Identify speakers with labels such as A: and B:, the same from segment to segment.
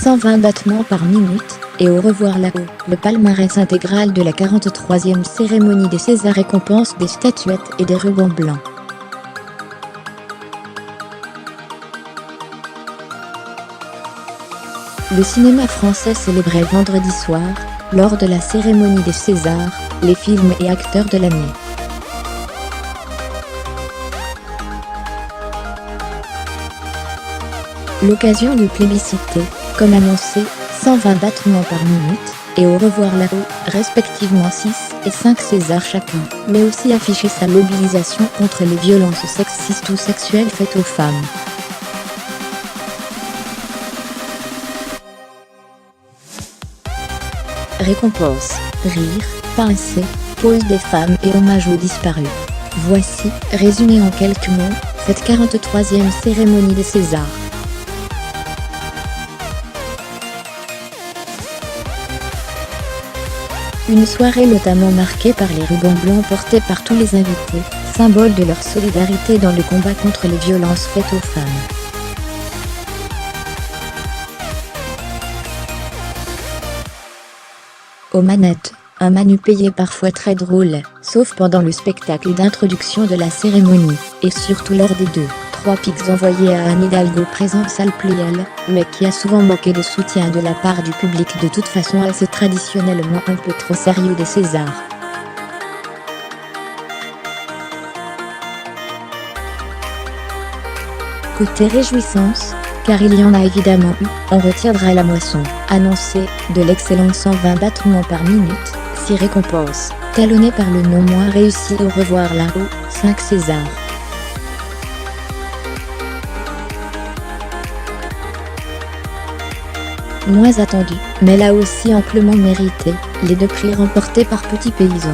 A: 120 battements par minute, et Au revoir là-haut. Le palmarès intégral de la 43e cérémonie des Césars récompense des statuettes et des rubans blancs. Le cinéma français célébrait vendredi soir, lors de la cérémonie des Césars, les films et acteurs de l'année. L'occasion de plébisciter, comme annoncé, 120 battements par minute, et Au revoir là-haut, respectivement 6 et 5 Césars chacun, mais aussi afficher sa mobilisation contre les violences sexistes ou sexuelles faites aux femmes. Récompense, rire, pincée, pose des femmes et hommage aux disparus. Voici, résumé en quelques mots, cette 43e cérémonie des Césars. Une soirée notamment marquée par les rubans blancs portés par tous les invités, symbole de leur solidarité dans le combat contre les violences faites aux femmes. Aux manettes, un Manu payé parfois très drôle, sauf pendant le spectacle d'introduction de la cérémonie, et surtout lors des 2-3 pics envoyés à Anne Hidalgo présent salle Pléiel, mais qui a souvent manqué de soutien de la part du public de toute façon à ce traditionnellement un peu trop sérieux des Césars. Côté réjouissance, car il y en a évidemment eu, on retiendra la moisson, annoncée, de l'excellent 120 battements par minute, 6 récompenses, talonnées par le non moins réussi Au revoir là-haut, 5 Césars. Moins attendu, mais là aussi amplement mérité, les 2 prix remportés par Petit Paysan.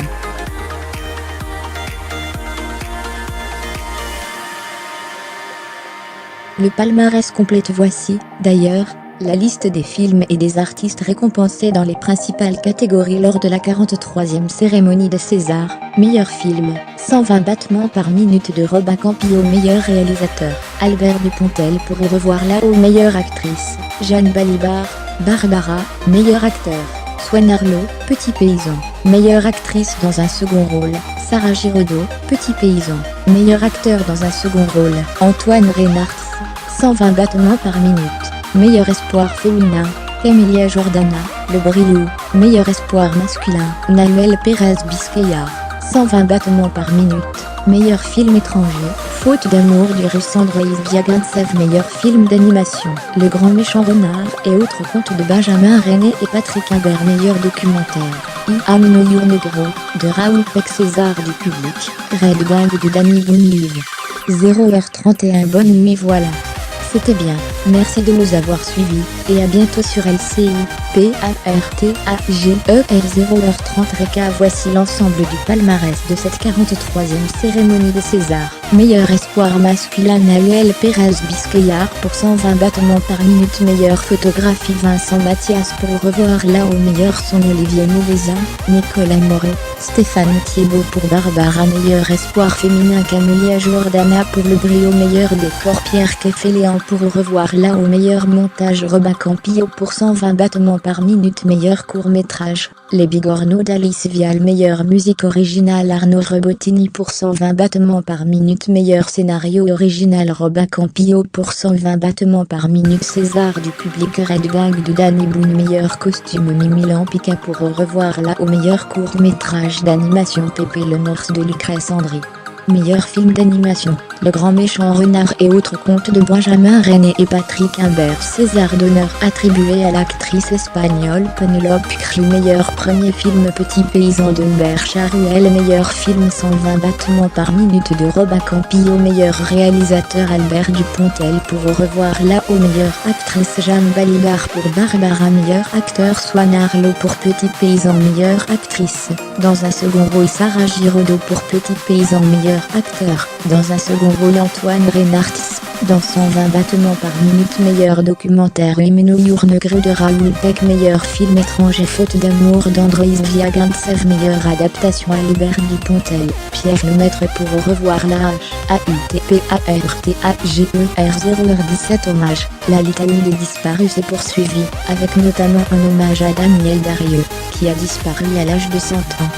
A: Le palmarès complète voici, d'ailleurs, la liste des films et des artistes récompensés dans les principales catégories lors de la 43e cérémonie des Césars. Meilleur film, 120 battements par minute de Robin Campillo. Meilleur réalisateur, Albert Dupontel pour Au revoir là-haut. Meilleure actrice, Jeanne Balibar, Barbara. Meilleur acteur, Swan Arlo, Petit Paysan. Meilleure actrice dans un second rôle, Sarah Giraudot, Petit Paysan. Meilleur acteur dans un second rôle, Antoine Reynards, 120 battements par minute. Meilleur espoir féminin, Emilia Jordana, Le Brio. Meilleur espoir masculin, Nahuel Pérez Biscayar, 120 battements par minute. Meilleur film étranger, Faute d'amour du russe Andreïs Biagintsev. Meilleur film d'animation, Le Grand Méchant Renard et autres contes de Benjamin René et Patrick Imbert. Meilleur documentaire, I Am No Your Negro, de Raoul Peck. César du public, Red Gang de Danny Boone. 0h31. Bonne nuit. Voilà. C'était bien, merci de nous avoir suivis, et à bientôt sur LCI, PARTAGER 0h30 Réca. Voici l'ensemble du palmarès de cette 43e cérémonie des Césars. Meilleur espoir masculin, Nahuel Pérez Biscayar pour 120 battements par minute. Meilleure photographie, Vincent Mathias pour Au revoir là-haut. Meilleur son, Olivier Mouveza, Nicolas Moret, Stéphane Thiebaud pour Barbara. Meilleur espoir féminin, Camélia Jordana pour Le Brio. Meilleur décor, Pierre Keffeléan pour Au revoir là-haut. Meilleur montage, Robin Campillo pour 120 battements par minute. Meilleur court-métrage, Les Bigorneaux d'Alice Vial. Meilleure musique originale, Arnaud Rebottini pour 120 battements par minute. Meilleur scénario original, Robin Campillo pour 120 battements par minute. César du public, Red Gang de Danny Boone. Meilleur costume, Mimi Lampica pour Au revoir là-haut. Meilleur court-métrage d'animation, Pépé le Morse de Lucrèce Andry. Meilleur film d'animation, Le Grand Méchant Renard et autres contes de Benjamin René et Patrick Imbert. César d'honneur attribué à l'actrice espagnole Penélope Cruz. Meilleur premier film, Petit Paysan de Hubert Charuel. Meilleur film, 120 battements par minute de Robin Campillo. Meilleur réalisateur, Albert Dupontel pour Au revoir là-haut. Meilleure actrice, Jeanne Balibar pour Barbara. Meilleur acteur, Swan Arlo pour Petit Paysan. Meilleure actrice dans un second rôle, Sarah Giraudot pour Petit Paysan. Meilleur acteur dans un second rôle, Antoine Reynards. Dans 120 battements par minute, meilleur documentaire Emeno Yurnegru de Raoul Peck, meilleur film étranger Faute d'amour d'Androïs Viagantsev, meilleure adaptation Albert Dupontel, Pierre Lemaître pour Au revoir la HAUTPARTAGER 0h17 hommage. La litanie des disparus est poursuivie, avec notamment un hommage à Daniel Darieux, qui a disparu à l'âge de 100 ans.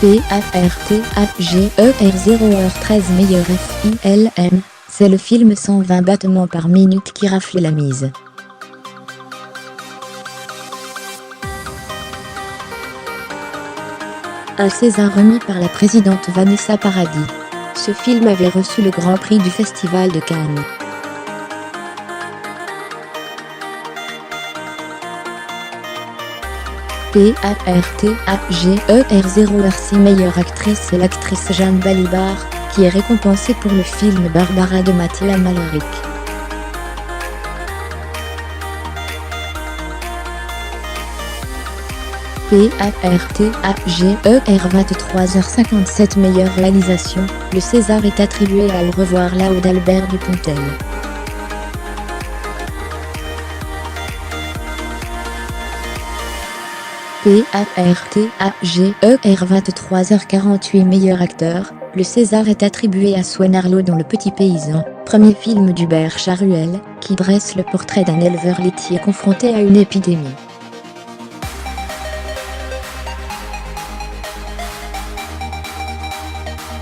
A: PARTAGER 0h13 meilleur FILM, c'est le film 120 battements par minute qui rafle la mise. Un César remis par la présidente Vanessa Paradis. Ce film avait reçu le Grand Prix du Festival de Cannes. PARTAGER 0h6 meilleure actrice, et l'actrice Jeanne Balibar, qui est récompensée pour le film Barbara de Mathilda Mallorik. PARTAGER 23h57 meilleure réalisation, le César est attribué à Au revoir là d'Albert Dupontel. PARTAGER 23h48 meilleur acteur, le César est attribué à Swen Arlo dans Le Petit Paysan, premier film d'Hubert Charuel, qui dresse le portrait d'un éleveur laitier confronté à une épidémie.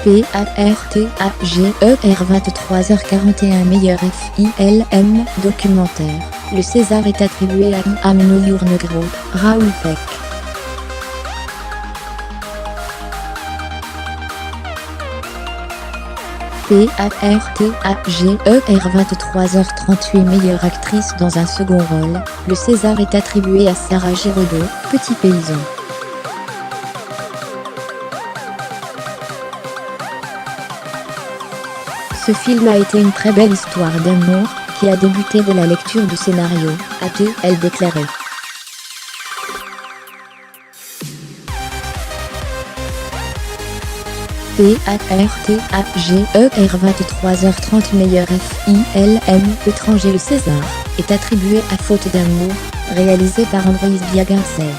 A: PARTAGER 23h41 meilleur FILM documentaire, le César est attribué à Emeno Yurnegru, Raoul Peck. PARTAGER 23h38 meilleure actrice dans un second rôle, le César est attribué à Sarah Giraudot, Petit Paysan. Ce film a été une très belle histoire d'amour, qui a débuté de la lecture du scénario, a-t-elle déclaré. PARTAGER 23h30 meilleur FILM étranger, le César est attribué à Faute d'amour, réalisé par Androïs Viagantsev.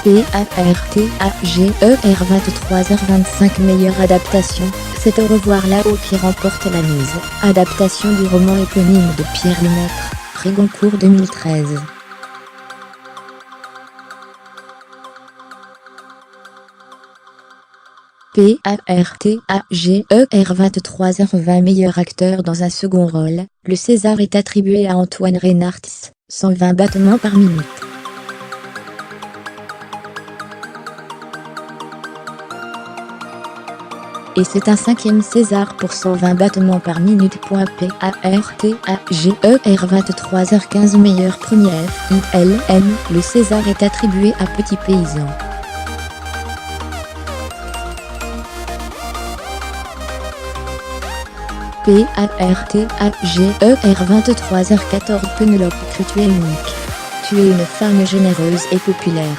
A: PARTAGER 23h25 meilleure adaptation, c'est Au revoir là-haut qui remporte la mise, adaptation du roman éponyme de Pierre Lemaître, Prégoncourt 2013. PARTAGER 23h20 meilleur acteur dans un second rôle, le César est attribué à Antoine Reynartz, 120 battements par minute. Et c'est un 5e César pour 120 battements par minute. PARTAGER 23h15 meilleur premier FILM, le César est attribué à Petit Paysan. PARTAGER 23h14 Penelope Cruz, tu es unique. Tu es une femme généreuse et populaire.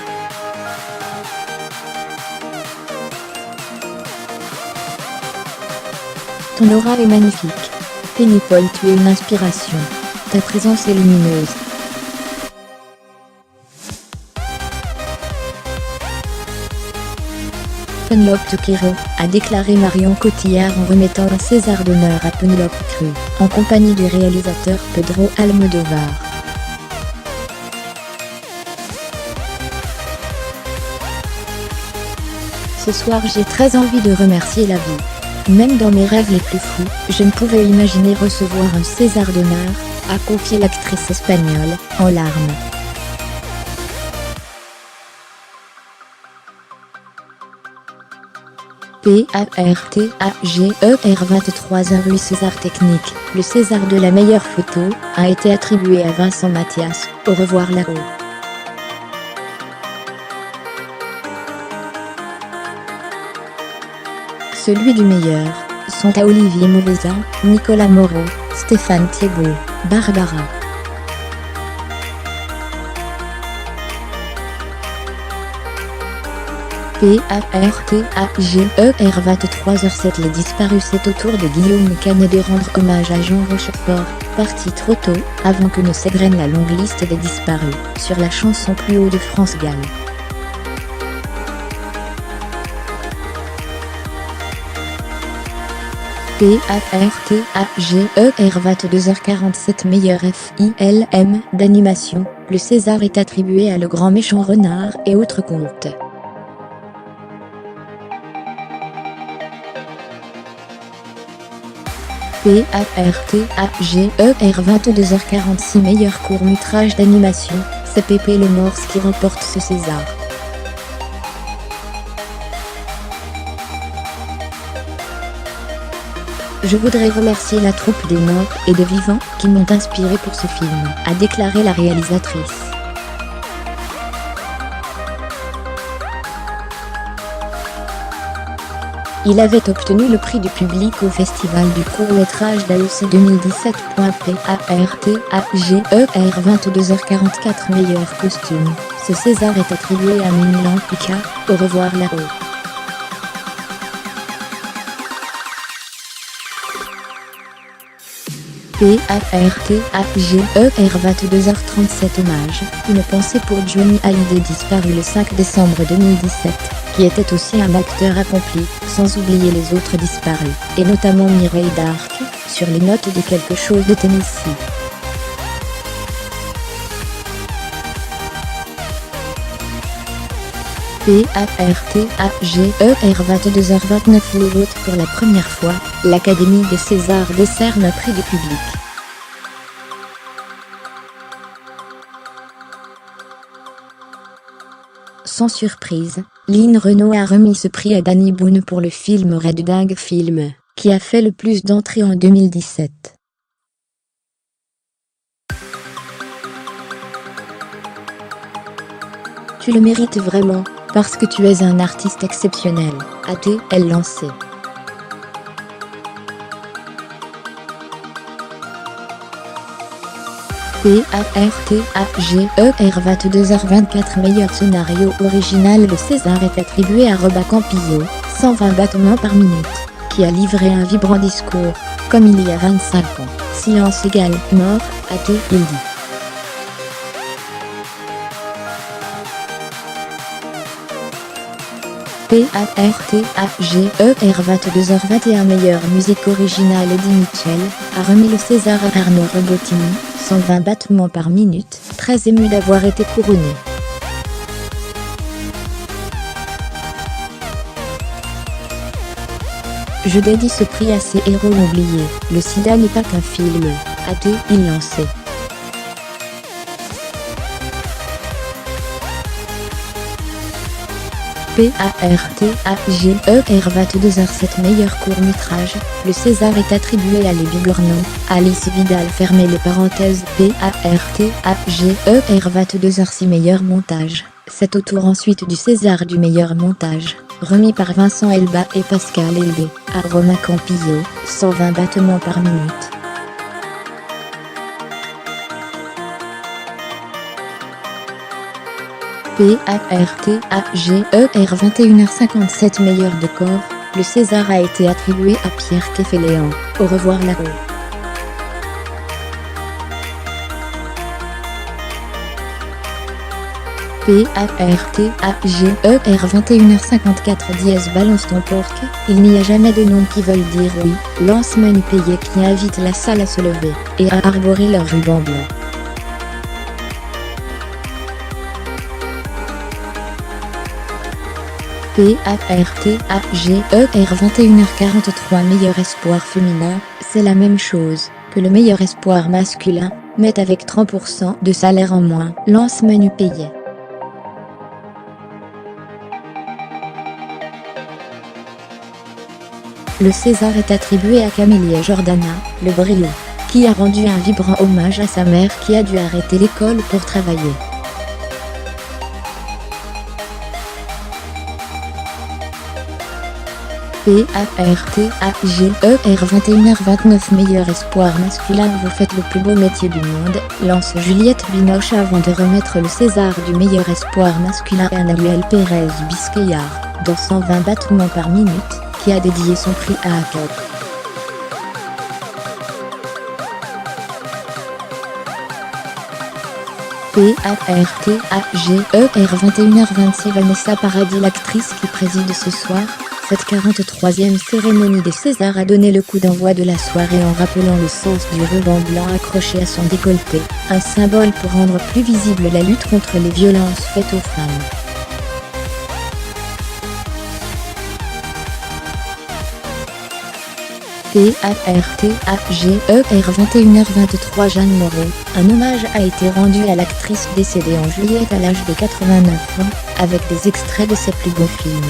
A: Ton aura est magnifique. Pénipole, tu es une inspiration. Ta présence est lumineuse. Penelope Cruz, a déclaré Marion Cotillard en remettant un César d'honneur à Penelope Cruz, en compagnie du réalisateur Pedro Almodóvar. Ce soir, j'ai très envie de remercier la vie. Même dans mes rêves les plus fous, je ne pouvais imaginer recevoir un César d'honneur, a confié l'actrice espagnole, en larmes. PARTAGER 23h08 César technique, le César de la meilleure photo, a été attribué à Vincent Mathias, Au revoir là-haut. Celui du meilleur sont à Olivier Mauvezin, Nicolas Moreau, Stéphane Thiebaud, Barbara PARTAGER 23h07 Les disparus, c'est au tour de Guillaume Canet de rendre hommage à Jean Rochefort, parti trop tôt, avant que ne s'égrène la longue liste des disparus, sur la chanson Plus haut de France Gall. PARTAGER 22h47 Meilleur film d'animation, le César est attribué à Le Grand Méchant Renard et autres contes. PARTAGER 22h46 Meilleur court-métrage d'animation, c'est Pépé le Morse qui remporte ce César. Je voudrais remercier la troupe des morts et des vivants qui m'ont inspiré pour ce film, a déclaré la réalisatrice. Il avait obtenu le prix du public au Festival du court-métrage d'AEC 2017. PARTAGER 22h44 Meilleur costume, ce César est attribué à Mignon Pika, Au revoir là-haut. PARTAGER 22h37 Hommage, une pensée pour Johnny Hallyday disparu le 5 décembre 2017, qui était aussi un acteur accompli, sans oublier les autres disparus, et notamment Mireille d'Arc, sur les notes de Quelque chose de Tennessee. PARTAGER 22h29 Les votes pour la première fois, l'Académie des Césars décerne un prix du public. Sans surprise, Lynn Renaud a remis ce prix à Danny Boone pour le film Red Dingue Film, qui a fait le plus d'entrées en 2017. Tu le mérites vraiment, parce que tu es un artiste exceptionnel, a-t-elle lancé. PARTAGER 22h24 Meilleur scénario original, le César est attribué à Robert Campillo, 120 battements par minute, qui a livré un vibrant discours, comme il y a 25 ans. Silence égale mort, a-t-il dit. PARTAGER 22h21 Meilleure musique originale, Eddie Mitchell a remis le César à Arnaud Robotini, 120 battements par minute, très ému d'avoir été couronné. Je dédie ce prix à ces héros oubliés, le sida n'est pas qu'un film, a-t-il lancé. PARTAGER 22h07 Meilleur court-métrage, le César est attribué à Les Bigorneaux, Alice Vidal fermez les parenthèses. PARTAGER 22h06 Meilleur montage, c'est au tour ensuite du César du meilleur montage, remis par Vincent Elba et Pascal Elbé, à Romain Campillo, 120 battements par minute. PARTAGER 21h57 Meilleur décor, le César a été attribué à Pierre Kéféléan, Au revoir là-haut. PARTAGER 21h54 Dièse balance ton porc, il n'y a jamais de noms qui veulent dire oui, lance Manu Payet qui invite la salle à se lever, et à arborer leur ruban blanc. PARTAGER 21h43 Meilleur espoir féminin, c'est la même chose que le meilleur espoir masculin, mais avec 30% de salaire en moins, lance Manu Payet. Le César est attribué à Camélia Jordana, le brillant, qui a rendu un vibrant hommage à sa mère qui a dû arrêter l'école pour travailler. PARTAGER 21h29 meilleur espoir masculin, vous faites le plus beau métier du monde, lance Juliette Binoche avant de remettre le César du meilleur espoir masculin à Nahuel Pérez Biscayar, dans 120 battements par minute, qui a dédié son prix à Akab. PARTAGER 21h26 Vanessa Paradis, l'actrice qui préside ce soir cette 43e cérémonie des Césars, a donné le coup d'envoi de la soirée en rappelant le sens du ruban blanc accroché à son décolleté, un symbole pour rendre plus visible la lutte contre les violences faites aux femmes. PARTAGER 21h23 Jeanne Moreau, un hommage a été rendu à l'actrice décédée en juillet à l'âge de 89 ans, avec des extraits de ses plus beaux films.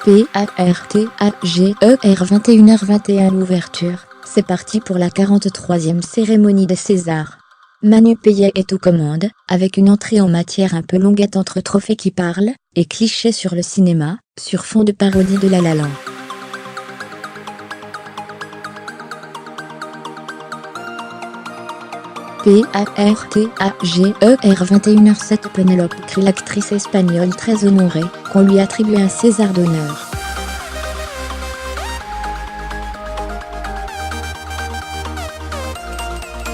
A: PARTAGER 21h21 L'ouverture, c'est parti pour la 43e cérémonie des Césars. Manu Payet est aux commandes, avec une entrée en matière un peu longuette entre trophées qui parlent et clichés sur le cinéma, sur fond de parodie de La La Land. PARTAGER 21h07 Penélope Cruz, l'actrice espagnole très honorée, qu'on lui attribue un César d'honneur.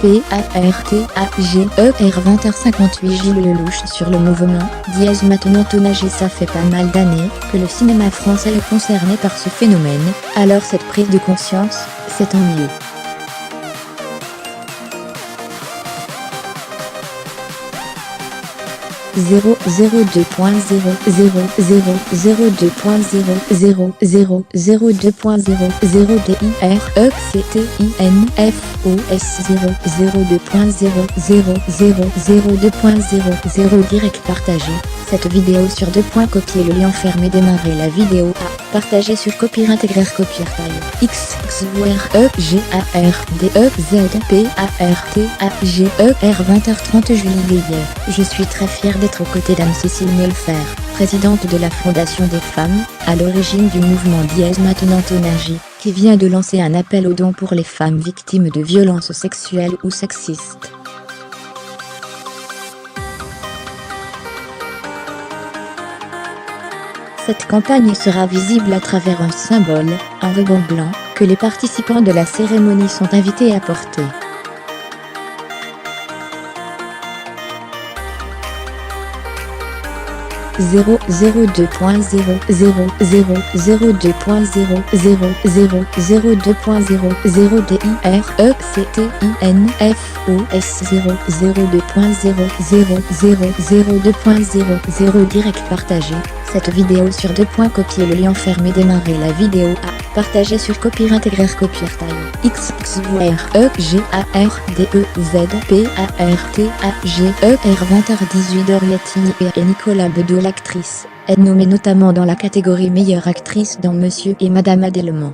A: PARTAGER 20h58 Gilles Lelouch sur le mouvement dièse maintenant tonnager. Ça fait pas mal d'années que le cinéma français est concerné par ce phénomène, alors cette prise de conscience, c'est tant mieux. Zéro 2.0 direct partagé. Cette vidéo sur copier le lien fermé, démarrer la vidéo à partager sur Copier intégrer Copier taille XXWREGARDEZPARTAGER 20h30 Julie Gaillet. Je suis très fière d'être aux côtés d'Anne-Cécile Melfer, présidente de la Fondation des femmes, à l'origine du mouvement Dièse maintenant tonnager, qui vient de lancer un appel aux dons pour les femmes victimes de violences sexuelles ou sexistes. Cette campagne sera visible à travers un symbole, un ruban blanc, que les participants de la cérémonie sont invités à porter. Zéro 2.0 direct partagé. Cette vidéo sur copier le lien fermé, démarrer la vidéo à partager sur Copier intégrer Copier taille XXWREGARDEZPARTAGER 20h18 Dorietti et Nicolas Bedeau, l'actrice, est nommée notamment dans la catégorie meilleure actrice dans Monsieur et Madame Adelman.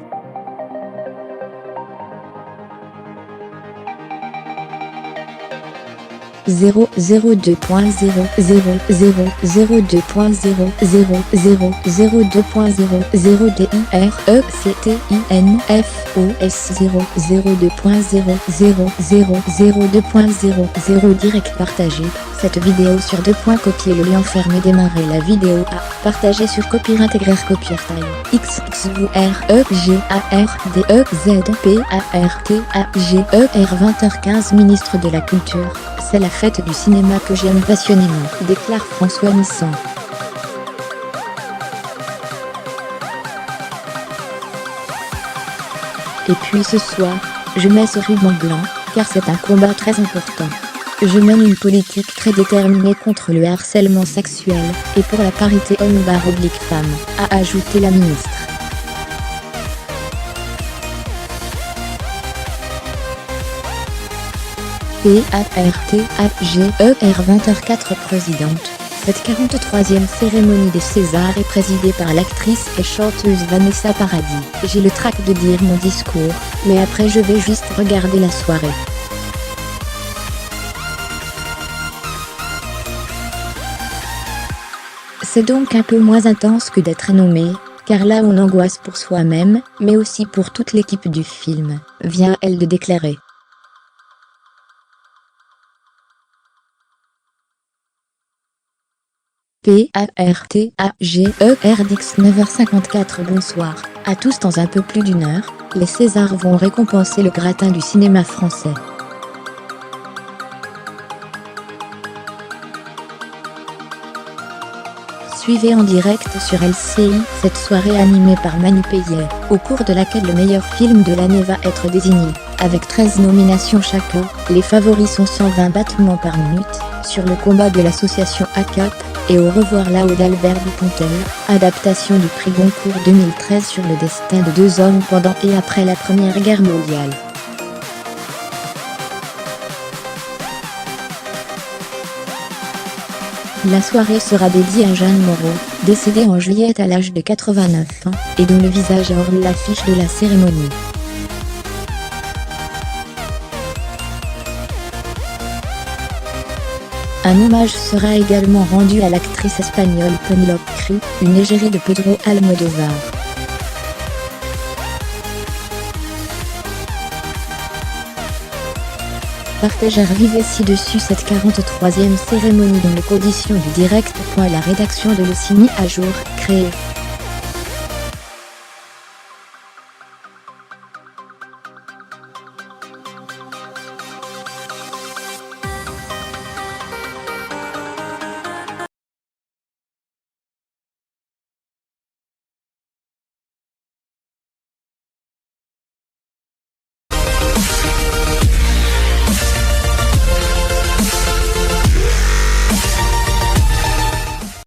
A: Zéro 2.0 direct partagé. Cette vidéo sur copier le lien fermé, démarrer la vidéo à partager sur Copier intégrer Copier taille XXWREGARDEZPARTAGER 20h15 Ministre de la Culture. C'est la fête du cinéma que j'aime passionnément, déclare François Missan. Et puis ce soir, je mets ce ruban blanc, car c'est un combat très important. Je mène une politique très déterminée contre le harcèlement sexuel, et pour la parité homme/femme, a ajouté la ministre. PARTAGER 20h04 présidente. Cette 43e cérémonie des Césars est présidée par l'actrice et chanteuse Vanessa Paradis. J'ai le trac de dire mon discours, mais après je vais juste regarder la soirée. C'est donc un peu moins intense que d'être nommé, car là on angoisse pour soi-même, mais aussi pour toute l'équipe du film, vient-elle de déclarer. PARTAGERDX 9h54. Bonsoir à tous. Dans un peu plus d'une heure, les Césars vont récompenser le gratin du cinéma français. Suivez en direct sur LCI cette soirée animée par Manu Payet, au cours de laquelle le meilleur film de l'année va être désigné. Avec 13 nominations chacun, les favoris sont 120 battements par minute, Sur le combat de l'association ACAP, et Au revoir là-haut d'Albert Dupontel, adaptation du prix Goncourt 2013 sur le destin de deux hommes pendant et après la Première Guerre mondiale. La soirée sera dédiée à Jeanne Moreau, décédée en juillet à l'âge de 89 ans, et dont le visage orne l'affiche de la cérémonie. Un hommage sera également rendu à l'actrice espagnole Penélope Cruz, une égérie de Pedro Almodóvar. Partagez vivez ci-dessus cette 43e cérémonie dans les conditions du direct. La rédaction de Le Ciné à jour, créée.